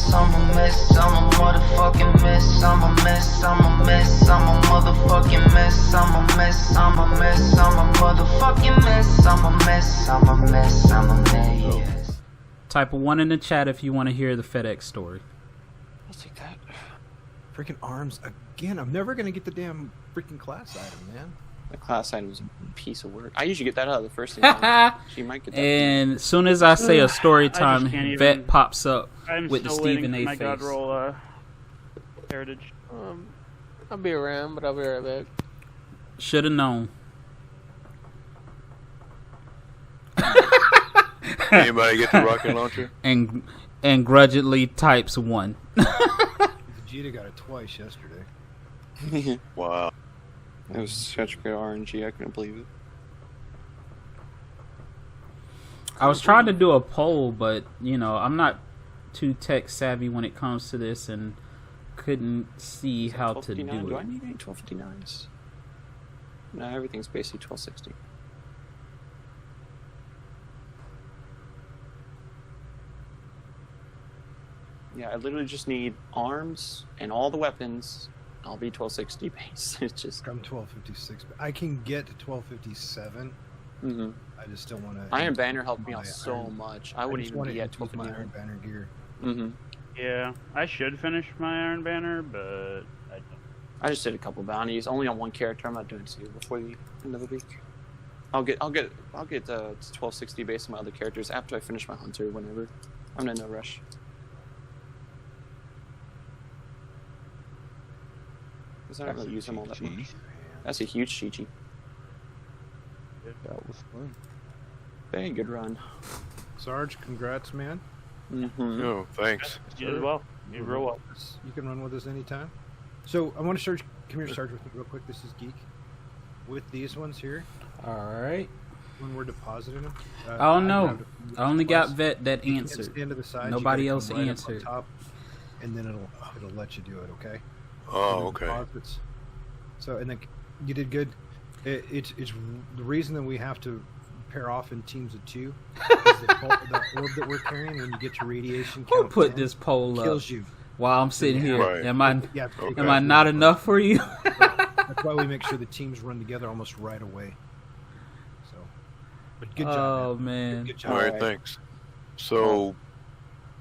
miss, I'm a miss, I'm a motherfucking miss, I'm a miss, I'm a miss, I'm a motherfucking miss, I'm a miss, I'm a miss, I'm a motherfucking miss, I'm a miss, I'm a miss, I'm a miss. Type a 1 in the chat if you want to hear the Fedex story. I'll take that. Freaking arms again. I'm never gonna get the damn freaking class item, man. The class item was a piece of work. I usually get that out of the first thing. She might get that. And as soon as I say a story time, Vet pops up with the Stephen A. My face. God roll heritage. I'll be around, but I'll be right back. Should have known. Anybody get the rocket launcher? And grudgingly types 1. Vegeta got it twice yesterday. Wow. It was such good RNG. I couldn't believe it. I was trying to do a poll, but you know I'm not too tech savvy when it comes to this, and couldn't see how to do it. Do I need any 1259s? No, everything's basically 1260. Yeah, I literally just need arms and all the weapons. I'll be 1260 base. It's just. I'm 1256. I can get to 1257. Mm-hmm. I just don't want to. Iron Banner helped me out so much. I wouldn't even be at 1259. My Iron Banner gear. Mm-hmm. Yeah, I should finish my Iron Banner, but I don't. I just did a couple bounties, only on one character. I'm not doing 2 before the end of the week. I'll get 1260 based on my other characters after I finish my hunter. Whenever I'm in no rush. I don't really use them all that much. That's a huge Chi-Chi. That was fun. Very good run. Sarge, congrats, man. Mm-hmm. Oh, thanks. You did well. You did real well. You can run with us anytime. So I want to Sarge. Come here, Sarge, with me real quick. This is Geek. With these ones here. All right. When we're depositing them. Oh no! I only got Vet that you answered. stand to the side, Nobody else right answered. Top, and then it'll let you do it. Okay. Oh, okay. Deposits. So, and then you did good. It's the reason that we have to pair off in teams of 2 is the orb that we're carrying. When you get to radiation, Who count put 10, this poll up? kills you. While I'm sitting here, Right. am I Okay. am I not enough for you? That's why we make sure the teams run together almost right away. So, but good job. Oh man. man! Good job. All right, thanks. So,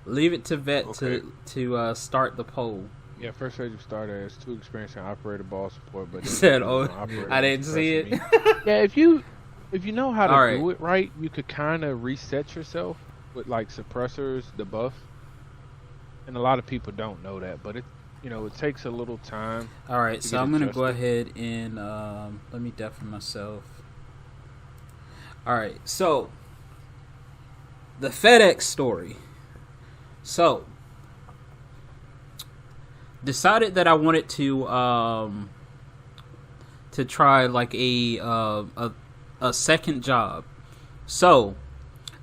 Leave it to Vet Okay. to start the poll. Yeah, first rate of starter is 2 experience in operator ball support, but He said, "Oh, I didn't see it." Yeah, if you know how to All right. do it right, you could kind of reset yourself with like suppressors, the buff. And a lot of people don't know that, but it takes a little time. All right, to so get I'm gonna go adjusted. ahead and let me deafen myself. All right, so the FedEx story. So decided that I wanted to try like a second job. So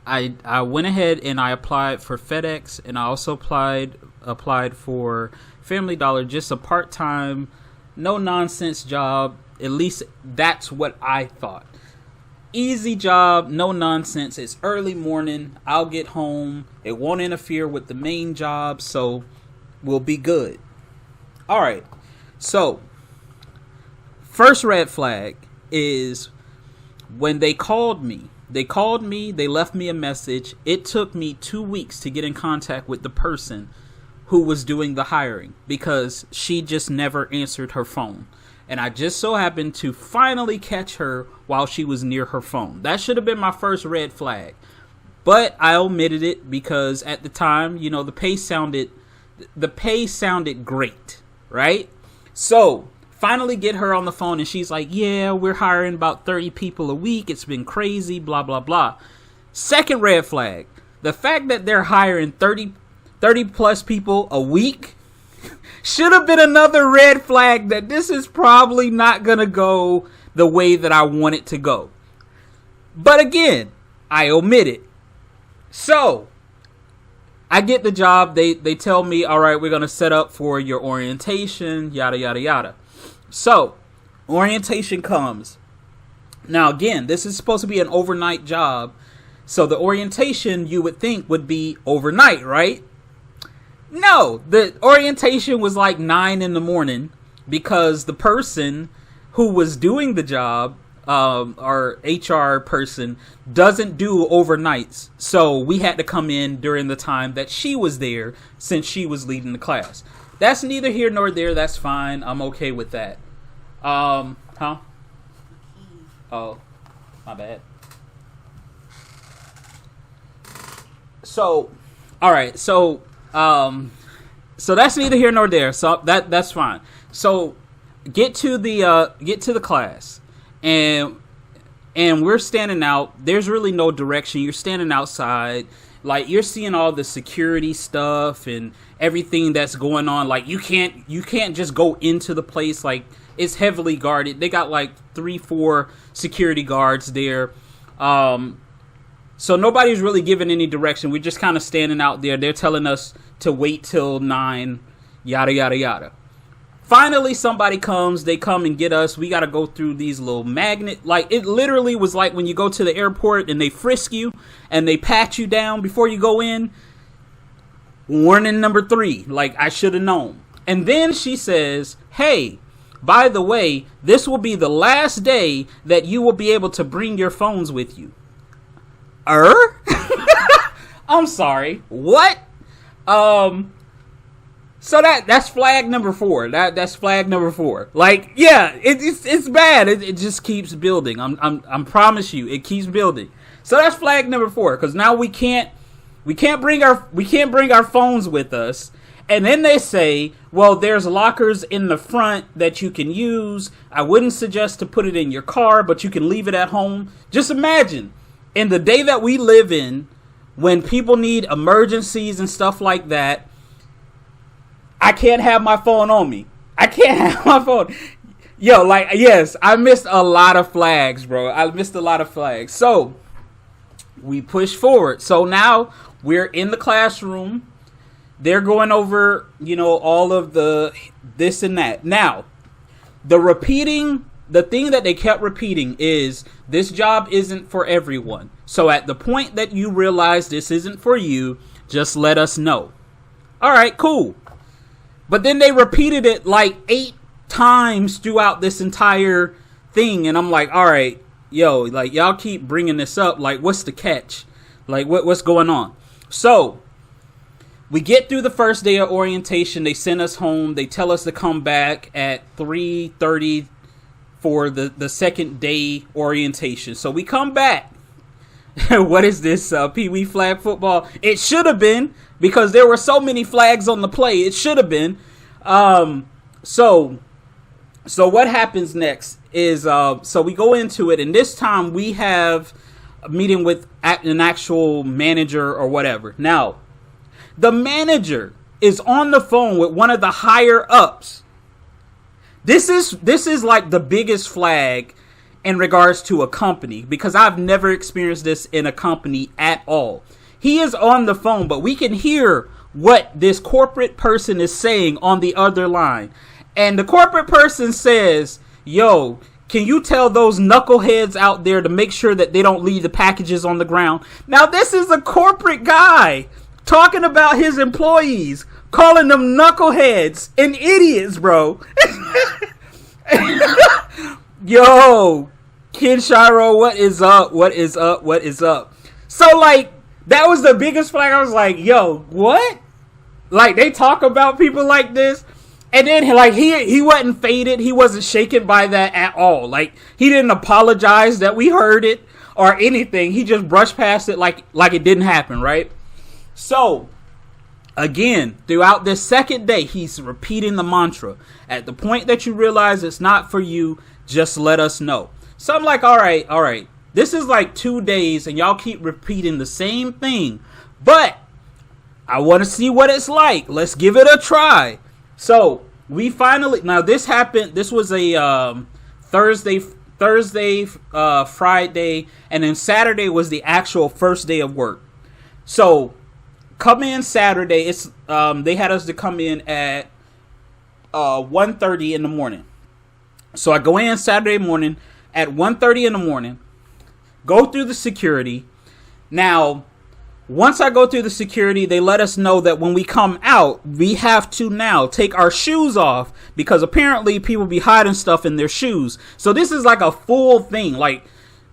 I went ahead and I applied for FedEx, and I also applied for Family Dollar, just a part-time, no nonsense job. At least that's what I thought. Easy job, no nonsense. It's early morning. I'll get home. It won't interfere with the main job, so we'll be good. All right. So, first red flag is when they called me. They left me a message. It took me 2 weeks to get in contact with the person who was doing the hiring because she just never answered her phone. And I just so happened to finally catch her while she was near her phone. That should have been my first red flag. But I omitted it because at the time, the pay sounded great, right? So, finally get her on the phone and she's like, yeah, we're hiring about 30 people a week. It's been crazy, blah, blah, blah. Second red flag, the fact that they're hiring 30 plus people a week should have been another red flag that this is probably not going to go the way that I want it to go. But again, I omit it. So, I get the job. They tell me, all right, we're going to set up for your orientation, yada, yada, yada. So, orientation comes. Now, again, this is supposed to be an overnight job. So, the orientation, you would think, would be overnight, right? No, the orientation was like 9 in the morning because the person who was doing the job, our HR person, doesn't do overnights. So we had to come in during the time that she was there since she was leading the class. That's neither here nor there. That's fine. I'm okay with that. Oh, my bad. So, all right. So that's neither here nor there. So that's fine. So get to the class, and we're standing out. There's really no direction. You're standing outside, like you're seeing all the security stuff and everything that's going on. Like you can't just go into the place. Like it's heavily guarded. They got like 3-4 security guards there. So nobody's really giving any direction. We're just kind of standing out there. They're telling us to wait till 9, yada, yada, yada. Finally, somebody comes. They come and get us. We got to go through these little magnet. Like, it literally was like when you go to the airport and they frisk you and they pat you down before you go in. Warning number 3. Like, I should have known. And then she says, hey, by the way, this will be the last day that you will be able to bring your phones with you. I'm sorry. What? So that's flag number 4. That's flag number 4. Like, yeah, it's bad. It just keeps building. I'm promise you, it keeps building. So that's flag number 4 because now we can't bring our phones with us. And then they say, well, there's lockers in the front that you can use. I wouldn't suggest to put it in your car, but you can leave it at home. Just imagine, in the day that we live in, when people need emergencies and stuff like that, I can't have my phone on me. I can't have my phone. Yo, like, yes, I missed a lot of flags, bro. I missed a lot of flags. So we push forward. So now we're in the classroom. They're going over, all of the this and that. Now, the thing that they kept repeating is this job isn't for everyone. So at the point that you realize this isn't for you, just let us know. All right, cool. But then they repeated it like 8 times throughout this entire thing. And I'm like, all right, yo, like y'all keep bringing this up. Like, what's the catch? Like, what's going on? So we get through the first day of orientation. They send us home. They tell us to come back at 3:30 for the second day orientation. So we come back. What is this, Pee Wee flag football? It should have been, because there were so many flags on the play. It should have been. So what happens next is, so we go into it, and this time we have a meeting with an actual manager or whatever. Now, the manager is on the phone with one of the higher ups. This is like the biggest flag in regards to a company, because I've never experienced this in a company at all. He is on the phone, but we can hear what this corporate person is saying on the other line. And the corporate person says, yo, can you tell those knuckleheads out there to make sure that they don't leave the packages on the ground? Now, this is a corporate guy talking about his employees, calling them knuckleheads and idiots, bro. Yo, Kid Shiro, what is up? What is up? What is up? So, like, that was the biggest flag. I was like, yo, what? Like, they talk about people like this? And then, like, he wasn't faded. He wasn't shaken by that at all. Like, he didn't apologize that we heard it or anything. He just brushed past it like it didn't happen, right? So, again, throughout this second day, he's repeating the mantra. At the point that you realize it's not for you, just let us know. So I'm like, all right. This is like 2 days and y'all keep repeating the same thing. But I want to see what it's like. Let's give it a try. So we finally, now this happened, this was a Thursday, Friday, and then Saturday was the actual first day of work. So come in Saturday, it's they had us to come in at 1:30 in the morning. So I go in Saturday morning at 1:30 in the morning, go through the security. Now, Once I go through the security, they let us know that when we come out, we have to now take our shoes off because apparently people be hiding stuff in their shoes. So this is like a full thing. Like,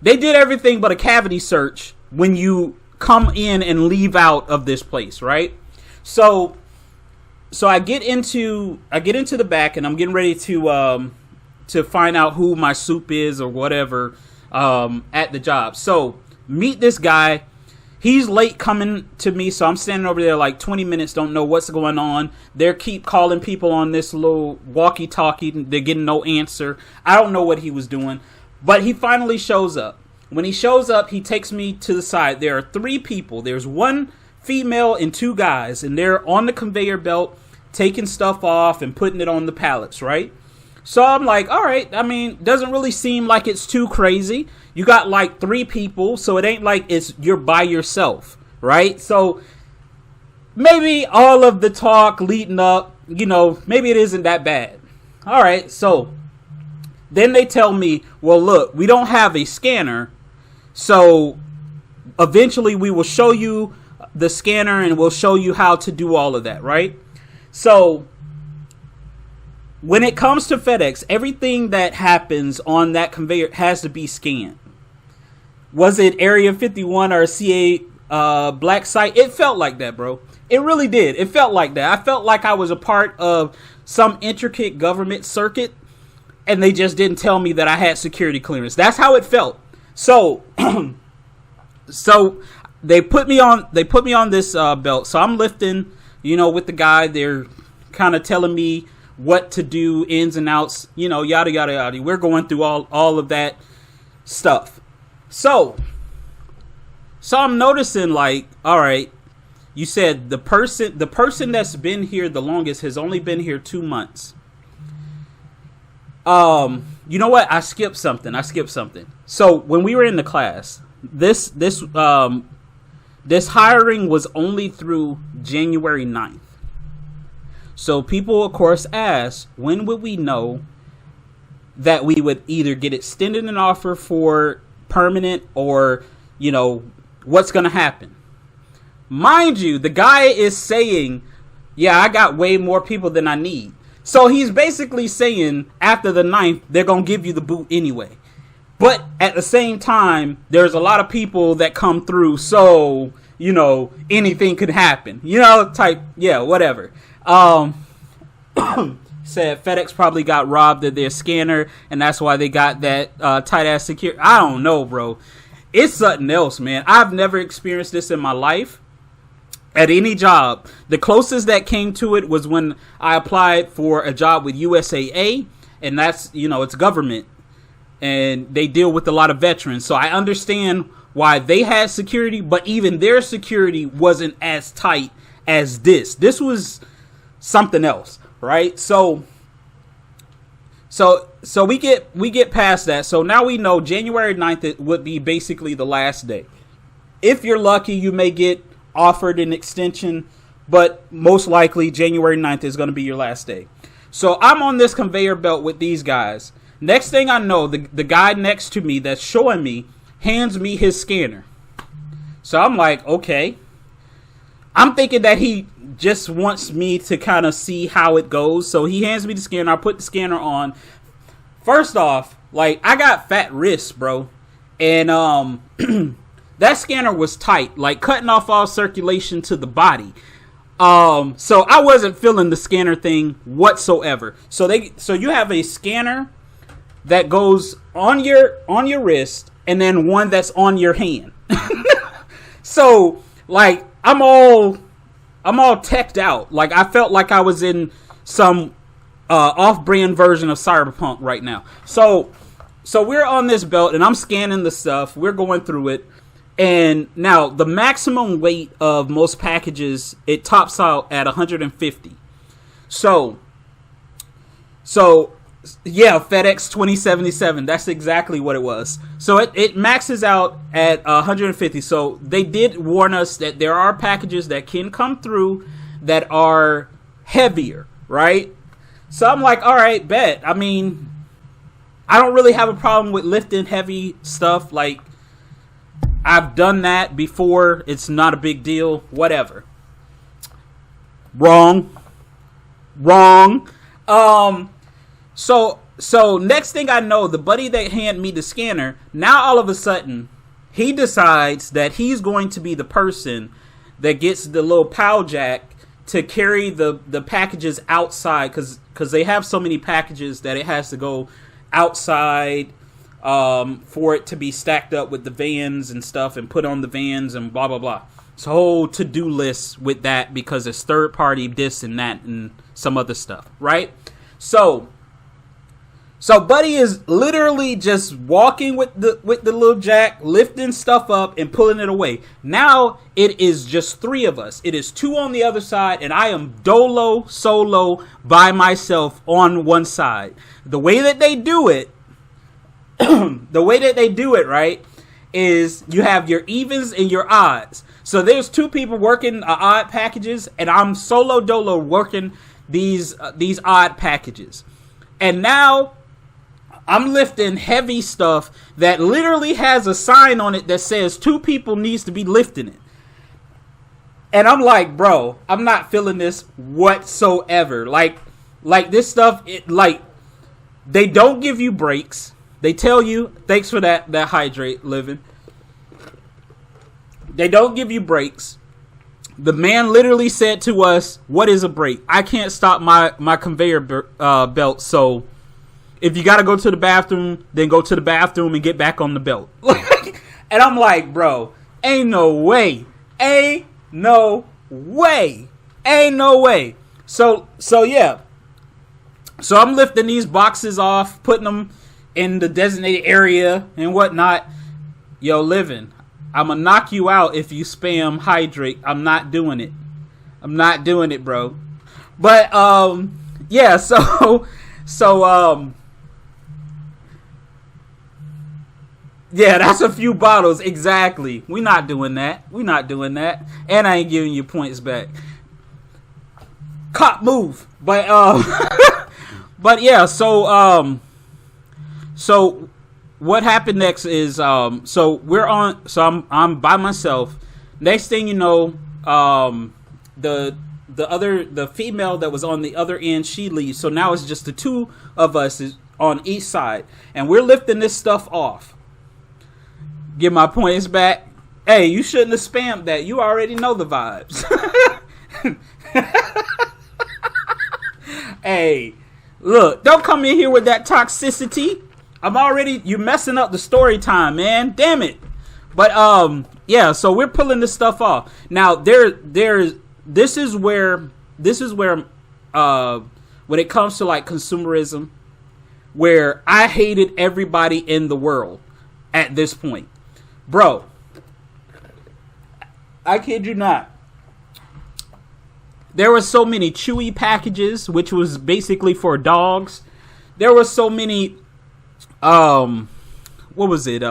they did everything but a cavity search when you come in and leave out of this place, right? So I get into the back and I'm getting ready to find out who my soup is or whatever at the job. So meet this guy. He's late coming to me, so I'm standing over there like 20 minutes, don't know what's going on. They keep calling people on this little walkie-talkie. They're getting no answer. I don't know what he was doing, but he finally shows up. When he shows up, he takes me to the side. There are 3 people. There's 1 female and 2 guys, and they're on the conveyor belt taking stuff off and putting it on the pallets, right? So I'm like, all right, I mean, doesn't really seem like it's too crazy. You got like 3 people, so it ain't like you're by yourself, right? So maybe all of the talk leading up, maybe it isn't that bad. All right, so then they tell me, well, look, we don't have a scanner, so eventually we will show you the scanner and we'll show you how to do all of that, right? So when it comes to FedEx, everything that happens on that conveyor has to be scanned. Was it Area 51 or CA black site? It felt like that, bro. It really did. It felt like that. I felt like I was a part of some intricate government circuit, and they just didn't tell me that I had security clearance. That's how it felt. So, so they put me on this belt. So I'm lifting, with the guy. They're kind of telling me what to do, ins and outs, yada, yada, yada. We're going through all of that stuff. So I'm noticing, like, all right, you said the person that's been here the longest has only been here 2 months. You know what? I skipped something. So when we were in the class, this hiring was only through January 9th. So people, of course, ask, when would we know that we would either get extended an offer for permanent or, what's going to happen? Mind you, the guy is saying, yeah, I got way more people than I need. So he's basically saying after the 9th, they're going to give you the boot anyway. But at the same time, there's a lot of people that come through. So, anything could happen, whatever. Said FedEx probably got robbed of their scanner, and that's why they got that tight ass security. I don't know, bro. It's something else, man. I've never experienced this in my life at any job. The closest that came to it was when I applied for a job with USAA, and that's, it's government, and they deal with a lot of veterans. So I understand why they had security, but even their security wasn't as tight as this. This was something else, right? So we get past that. So now we know January 9th it would be basically the last day. If you're lucky, you may get offered an extension, but most likely January 9th is going to be your last day. So I'm on this conveyor belt with these guys. Next thing I know, the guy next to me that's showing me hands me his scanner. So I'm like, okay. I'm thinking that he just wants me to kind of see how it goes. So he hands me the scanner. I put the scanner on. First off, like, I got fat wrists, bro. And that scanner was tight, like cutting off all circulation to the body. So I wasn't feeling the scanner thing whatsoever. So you have a scanner that goes on your wrist and then one that's on your hand. So like I'm all teched out. Like I felt like I was in some off-brand version of Cyberpunk right now. So we're on this belt and I'm scanning the stuff. We're going through it. And now the maximum weight of most packages, it tops out at 150. So yeah, FedEx 2077. That's exactly what it was. So it maxes out at 150. So they did warn us that there are packages that can come through that are heavier, right? So I'm like, all right, bet. I mean, I don't really have a problem with lifting heavy stuff. Like, I've done that before. It's not a big deal. Whatever. Wrong. So next thing I know, the buddy that handed me the scanner, now all of a sudden, he decides that he's going to be the person that gets the little POW jack to carry the packages outside, because they have so many packages that it has to go outside for it to be stacked up with the vans and stuff and put on the vans and blah, blah, blah. It's a whole to-do list with that because it's third-party this and that and some other stuff, right? So Buddy is literally just walking with the little jack, lifting stuff up and pulling it away. Now it is just 3 of us. It is 2 on the other side, and I am solo by myself on one side. The way that they do it, right, is you have your evens and your odds. So there's 2 people working odd packages, and I'm solo dolo working these odd packages. And now I'm lifting heavy stuff that literally has a sign on it that says 2 people needs to be lifting it. And I'm like, bro, I'm not feeling this whatsoever. Like this stuff, they don't give you breaks. They tell you, thanks for that hydrate, Living. They don't give you breaks. The man literally said to us, what is a break? I can't stop my conveyor belt, so if you got to go to the bathroom, then go to the bathroom and get back on the belt. And I'm like, bro, ain't no way. So yeah. So I'm lifting these boxes off, putting them in the designated area and whatnot. Yo, Living, I'm going to knock you out if you spam hydrate. I'm not doing it. Bro. But, yeah, yeah, that's a few bottles. Exactly. We're not doing that. And I ain't giving you points back. Cop move. But, but yeah, so what happened next is, I'm by myself. Next thing you know, the female that was on the other end, she leaves. So now it's just the 2 of us on each side, and we're lifting this stuff off. Get my points back. Hey, you shouldn't have spammed that. You already know the vibes. Hey, look, don't come in here with that toxicity. You're messing up the story time, man. Damn it. But yeah, so we're pulling this stuff off. Now this is where when it comes to like consumerism, where I hated everybody in the world at this point. Bro, I kid you not. There were so many Chewy packages, which was basically for dogs. There were so many what was it?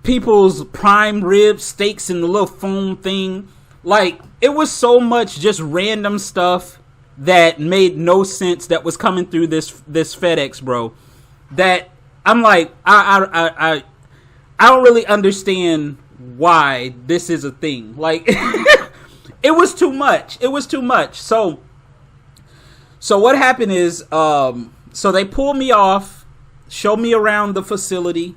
People's prime rib steaks in the little foam thing. Like, it was so much just random stuff that made no sense that was coming through this FedEx, bro. That I'm like, I don't really understand why this is a thing. Like, it was too much. So what happened is, so they pull me off, show me around the facility.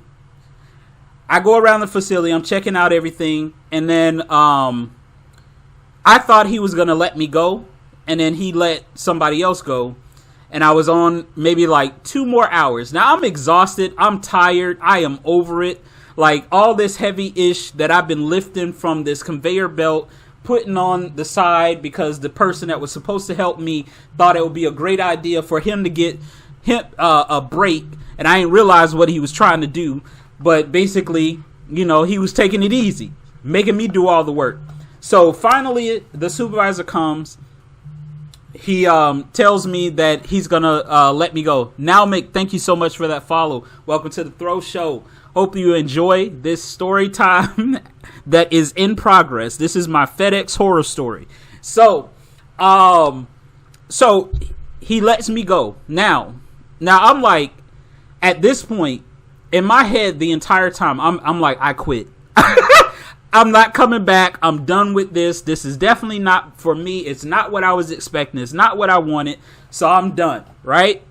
I go around the facility. I'm checking out everything. And then I thought he was going to let me go. And then he let somebody else go. And I was on maybe like 2 more hours. Now I'm exhausted. I'm tired. I am over it. Like, all this heavy-ish that I've been lifting from this conveyor belt, putting on the side because the person that was supposed to help me thought it would be a great idea for him to get a break. And I didn't realize what he was trying to do. But basically, you know, he was taking it easy, making me do all the work. So finally, the supervisor comes. He tells me that he's going to let me go. Now, Mick, thank you so much for that follow. Welcome to the Throw Show. Hope you enjoy this story time that is in progress. This is my FedEx horror story. So he lets me go. Now I'm like, at this point, in my head the entire time, I'm like, I quit. I'm not coming back. I'm done with this. This is definitely not for me. It's not what I was expecting. It's not what I wanted. So I'm done, right?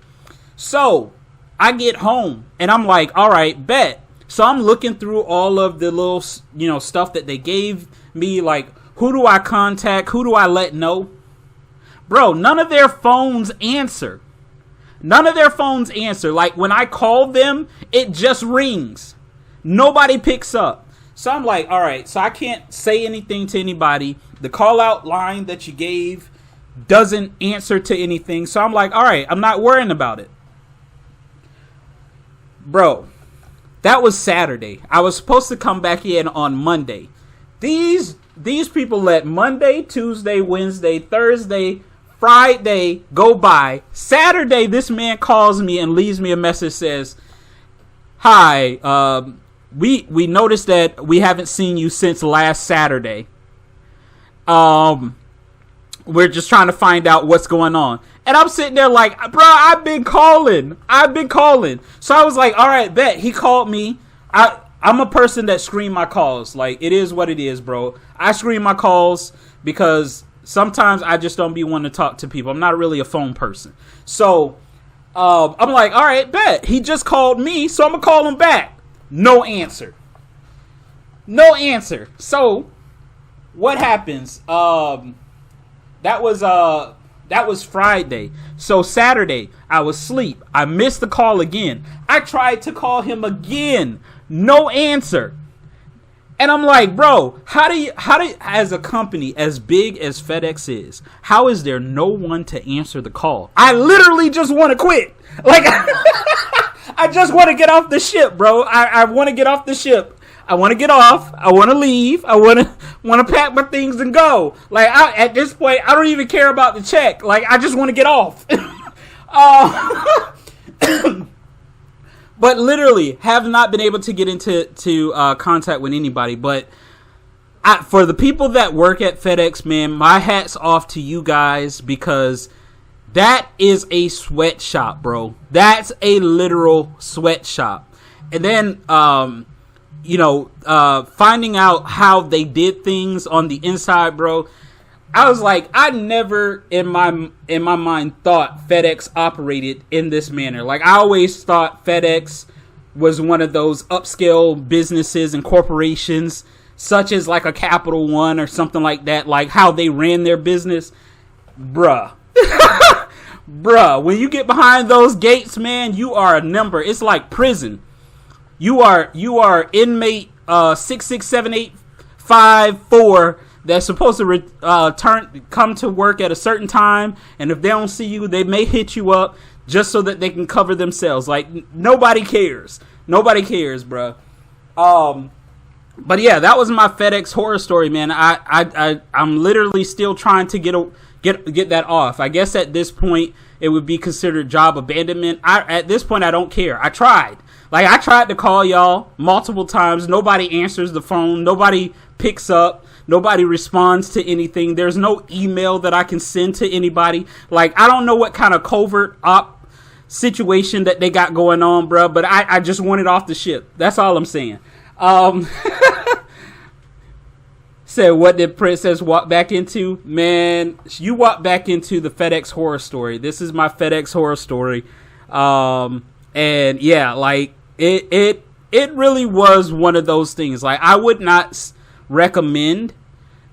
So I get home and I'm like, all right, bet. So I'm looking through all of the little, stuff that they gave me. Like, who do I contact? Who do I let know? Bro, none of their phones answer. None of their phones answer. Like, when I call them, it just rings. Nobody picks up. So I'm like, all right, so I can't say anything to anybody. The call out line that you gave doesn't answer to anything. So I'm like, all right, I'm not worrying about it. Bro, that was Saturday. I was supposed to come back in on Monday. These people let Monday, Tuesday, Wednesday, Thursday, Friday go by. Saturday, this man calls me and leaves me a message, says, hi, we noticed that we haven't seen you since last Saturday. We're just trying to find out what's going on. And I'm sitting there like, bro, I've been calling. So I was like, all right, bet. He called me. I'm a person that screen my calls. Like, it is what it is, bro. I screen my calls because sometimes I just don't be wanting to talk to people. I'm not really a phone person. So I'm like, all right, bet. He just called me, so I'm going to call him back. No answer. So what happens? That was Friday. So Saturday, I was asleep. I missed the call again. I tried to call him again. No answer. And I'm like, bro, how do you, as a company as big as FedEx is, how is there no one to answer the call? I literally just want to quit. Like, I just want to get off the ship, bro. I want to get off the ship. I want to get off. I want to leave. I want to pack my things and go. Like, at this point, I don't even care about the check. Like, I just want to get off. But literally, have not been able to get into contact with anybody. But for the people that work at FedEx, man, my hat's off to you guys, because that is a sweatshop, bro. That's a literal sweatshop. And then, finding out how they did things on the inside, bro. I was like, I never in my mind thought FedEx operated in this manner. Like, I always thought FedEx was one of those upscale businesses and corporations, such as like a Capital One or something like that, like how they ran their business. Bruh. Bruh, when you get behind those gates, man, you are a number. It's like prison. You are inmate 66785 that's supposed to come to work at a certain time, and if they don't see you, they may hit you up just so that they can cover themselves. Like, nobody cares, bro. But yeah, that was my FedEx horror story, man. I'm literally still trying to get that off. I guess at this point it would be considered job abandonment. At this point, I don't care. I tried to call y'all multiple times. Nobody answers the phone. Nobody picks up. Nobody responds to anything. There's no email that I can send to anybody. Like, I don't know what kind of covert op situation that they got going on, bro, but I just want it off the ship. That's all I'm saying. Said, what did Princess walk back into? Man, you walked back into the FedEx horror story. This is my FedEx horror story. And yeah, like, it really was one of those things. Like, I would not recommend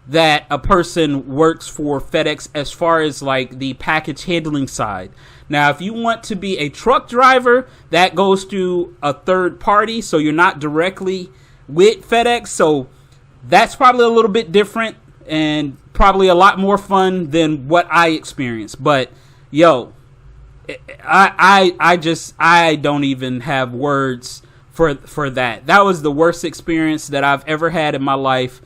that a person works for FedEx as far as like the package handling side. Now, if you want to be a truck driver, that goes through a third party, so you're not directly with FedEx. So that's probably a little bit different and probably a lot more fun than what I experienced. But yo, I don't even have words for that. That was the worst experience that I've ever had in my life.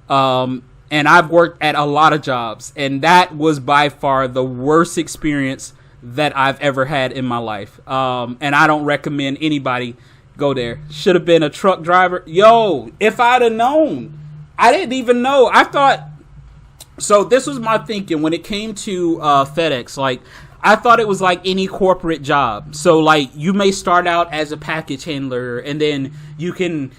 And I've worked at a lot of jobs, and that was by far the worst experience that I've ever had in my life. And I don't recommend anybody go there. Should have been a truck driver. Yo, if I'd have known. I didn't even know. I thought, so this was my thinking when it came to FedEx. Like, I thought it was like any corporate job. So like you may start out as a package handler and then you can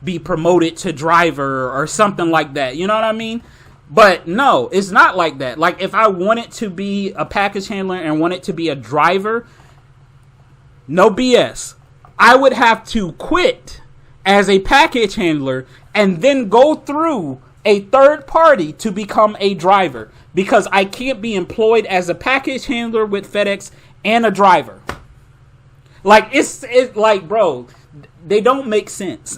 be promoted to driver or something like that. You know what I mean? But no, it's not like that. Like if I wanted to be a package handler and wanted to be a driver, no BS, I would have to quit as a package handler and then go through a third party to become a driver, because I can't be employed as a package handler with FedEx and a driver. Like it's like, bro, they don't make sense.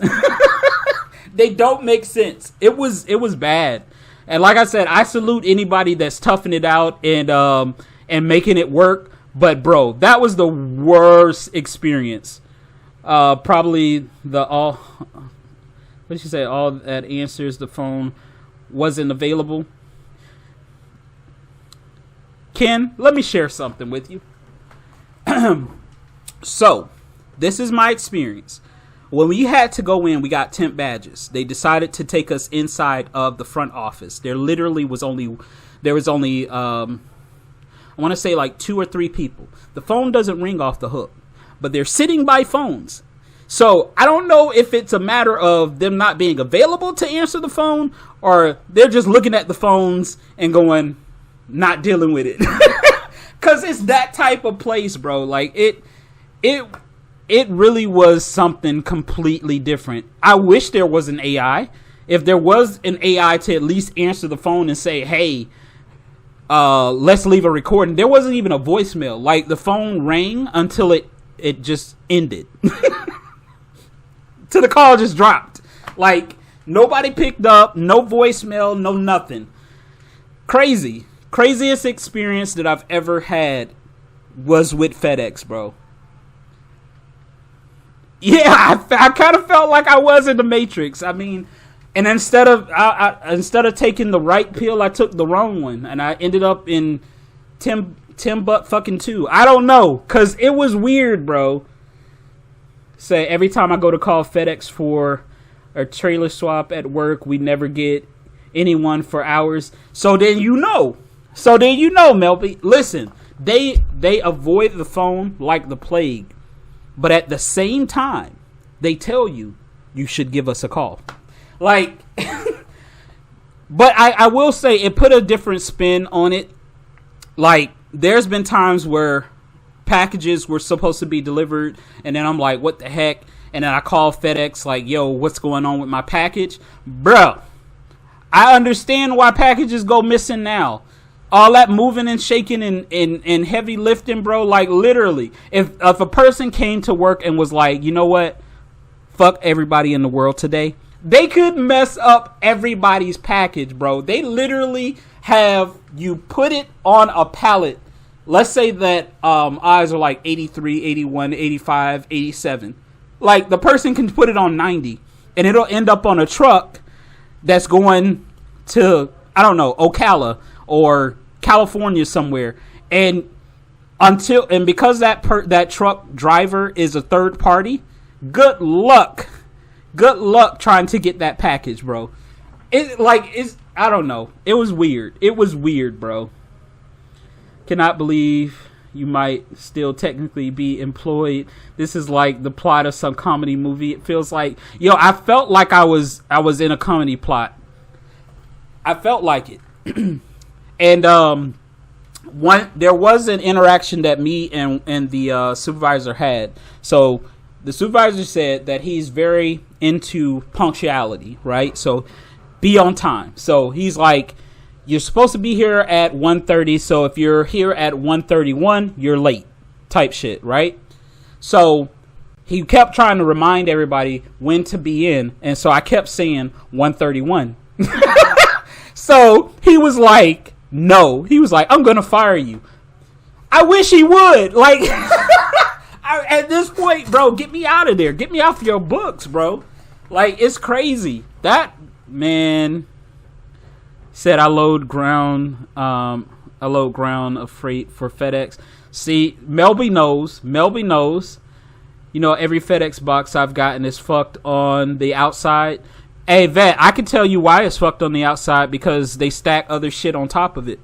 They don't make sense. It was bad. And like I said, I salute anybody that's toughing it out and making it work. But bro, that was the worst experience. Probably what did she say? All that answers the phone wasn't available. Ken, let me share something with you. So, this is my experience. When we had to go in, we got temp badges. They decided to take us inside of the front office. There was only I want to say like 2 or 3 people. The phone doesn't ring off the hook, but they're sitting by phones. So I don't know if it's a matter of them not being available to answer the phone, or they're just looking at the phones and going, not dealing with it. Cause it's that type of place, bro. Like it really was something completely different. I wish there was an AI. If there was an AI to at least answer the phone and say, hey, let's leave a recording. There wasn't even a voicemail. Like the phone rang until it just ended. Till the call just dropped. Like nobody picked up, no voicemail, no nothing. Crazy. Craziest experience that I've ever had was with FedEx, bro. Yeah, I kind of felt like I was in the Matrix. I mean, and instead of taking the right pill, I took the wrong one, and I ended up in Tim Butt fucking 2. I don't know, cause it was weird, bro. Say every time I go to call FedEx for a trailer swap at work, we never get anyone for hours. So then you know, Melby. Listen, they avoid the phone like the plague. But at the same time, they tell you should give us a call. Like, but I will say it put a different spin on it. Like, there's been times where packages were supposed to be delivered, and then I'm like, what the heck? And then I call FedEx like, yo, what's going on with my package? Bro, I understand why packages go missing now. All that moving and shaking and heavy lifting, bro. Like literally, if a person came to work and was like, you know what, fuck everybody in the world today, they could mess up everybody's package, bro. They literally have you put it on a pallet. Let's say that eyes are like 83, 81, 85, 87. Like the person can put it on 90, and it'll end up on a truck that's going to, I don't know, Ocala or California somewhere, and because that truck driver is a third party, good luck trying to get that package, bro. I don't know. It was weird, bro. Cannot believe you might still technically be employed. This is like the plot of some comedy movie. It feels like, I felt like I was in a comedy plot. I felt like it. And there was an interaction that me and the supervisor had. So the supervisor said that he's very into punctuality, right? So be on time. So he's like, you're supposed to be here at 1:30. So if you're here at 1:31, you're late type shit, right? So he kept trying to remind everybody when to be in. And so I kept saying 1:31. So he was like, no, he was like, I'm going to fire you. I wish he would. Like, at this point, bro, get me out of there. Get me off your books, bro. Like, it's crazy. That man said I load ground of freight for FedEx. See, Melby knows. Every FedEx box I've gotten is fucked on the outside. Hey, Vet, I can tell you why it's fucked on the outside, because they stack other shit on top of it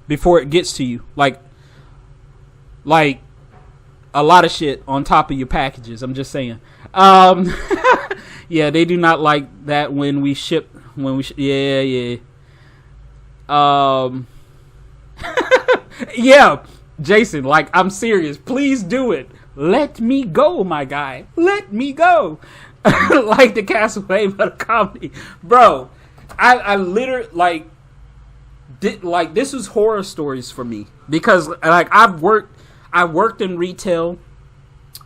before it gets to you. Like, Like a lot of shit on top of your packages. I'm just saying. Yeah, they do not like that when we ship. Yeah. Yeah, Jason. Like, I'm serious. Please do it. Let me go, my guy. Let me go. Like the Castlevania of the comedy, bro. I literally like this was horror stories for me because like I worked in retail.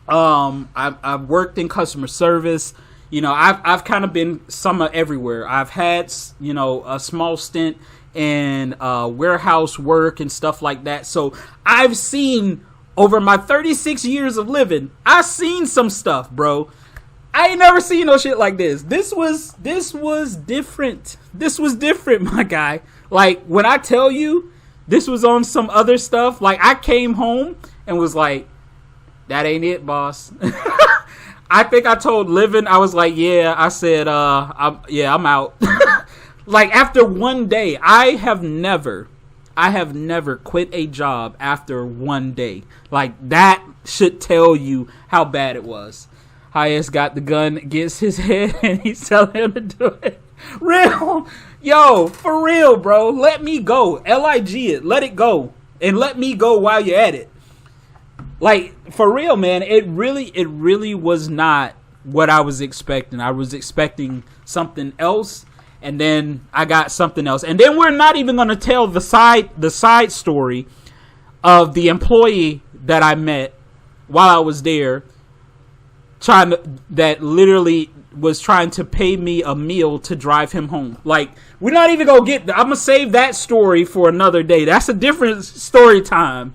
I've worked in customer service. You know, I've kind of been somewhat everywhere. I've had, you know, a small stint in warehouse work and stuff like that. So I've seen over my 36 years of living, I've seen some stuff, bro. I ain't never seen no shit like this. This was different. This was different, my guy. Like, when I tell you this was on some other stuff, like, I came home and was like, that ain't it, boss. I think I told Livin, I was like, yeah, I said, I'm out. Like, after one day, I have never quit a job after one day. Like, that should tell you how bad it was. Hias got the gun against his head and he's telling him to do it. Real. Yo, for real, bro. Let me go. LIG it. Let it go. And let me go while you're at it. Like, for real, man, it really was not what I was expecting. I was expecting something else, and then I got something else. And then we're not even going to tell the side story of the employee that I met while I was there, that literally was trying to pay me a meal to drive him home. Like, we're not even going to get... I'm going to save that story for another day. That's a different story time,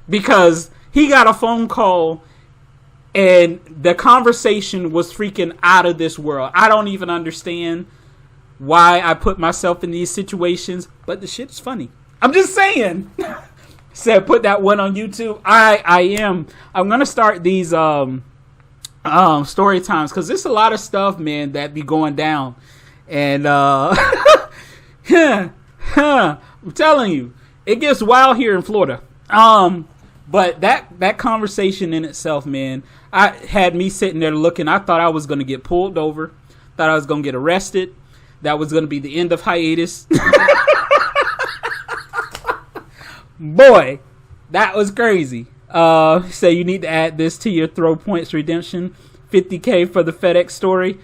because he got a phone call and the conversation was freaking out of this world. I don't even understand why I put myself in these situations, but the shit's funny. I'm just saying. Said put that one on YouTube. I'm going to start these story times, because there's a lot of stuff, man, that be going down. And I'm telling you, it gets wild here in Florida. But that conversation in itself, man, I had me sitting there looking. I thought I was going to get pulled over. Thought I was going to get arrested. That was going to be the end of hiatus. Boy, that was crazy. Say you need to add this to your throw points redemption. 50K for the FedEx story.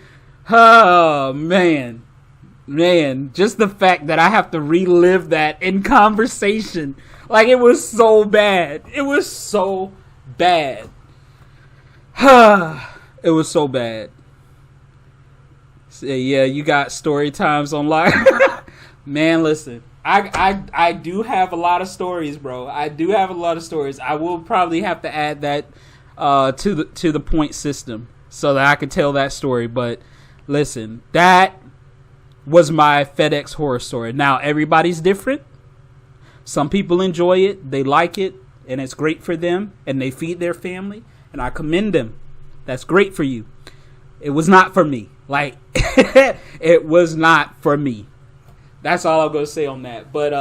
Oh, man. Just the fact that I have to relive that in conversation. Like, it was so bad. It was so bad. It was so bad. So, yeah, you got story times online. Man, listen. I do have a lot of stories, bro. I do have a lot of stories. I will probably have to add that to the point system so that I could tell that story. But listen, that was my FedEx horror story. Now, everybody's different. Some people enjoy it, they like it, and it's great for them, and they feed their family, and I commend them. That's great for you. It was not for me. Like, it was not for me. That's all I'm going to say on that. But